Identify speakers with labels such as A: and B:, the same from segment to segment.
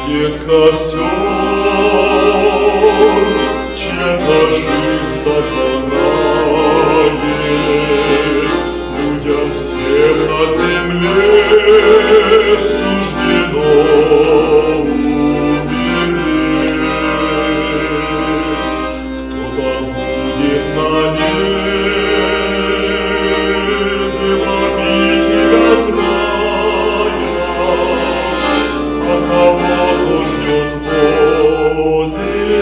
A: Догорает костер, чья-то жизнь догорает. Людям всем на земле суждено умереть. Кто-то будет на небе вопить и края, а кого-то ждет возле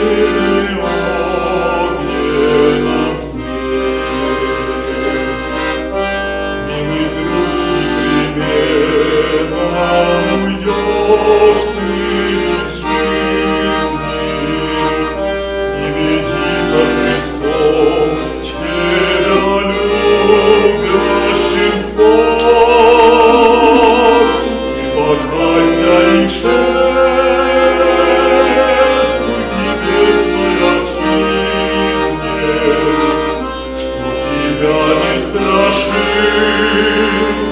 A: огненном смерть. Милый друг, непременно уйдешь ты из жизни, не веди со Христом тебя любящим спор. И покайся и шествуй к небесной отчизне, что тебя не страшит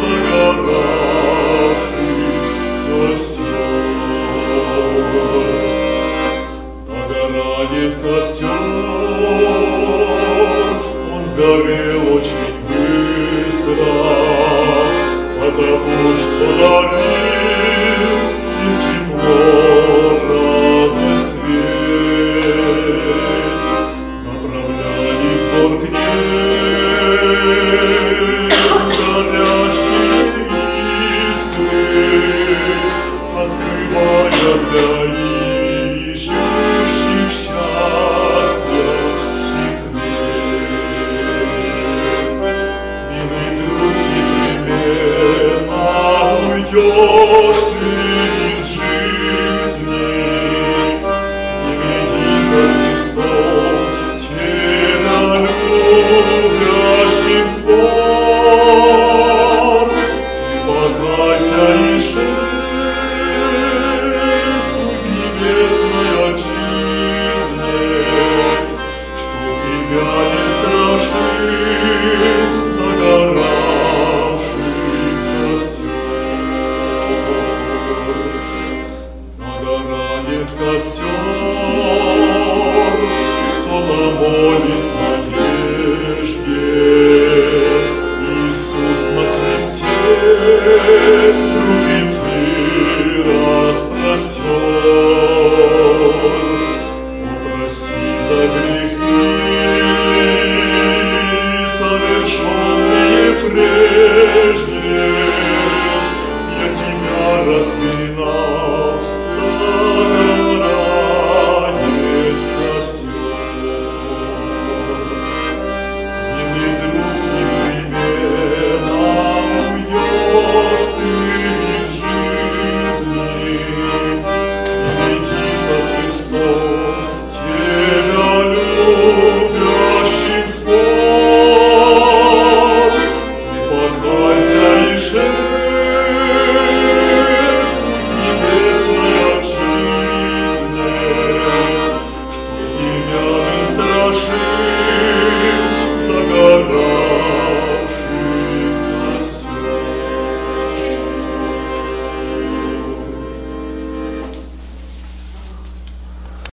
A: догоравший костер. Догорает костер, он сгорел очень быстро, потому что дарил всем тепло, радость, свет. Направляй взор к ней, горящие искры, открывая для ищущих счастья секрет. Милый друг, непременно уйдешь ты из жизни, не веди за Христом тебя любящим спор. Ты покайся и шествуй к небесной отчизне, что тебя не страшит догоравший костер. Догорает костер, кто-то молит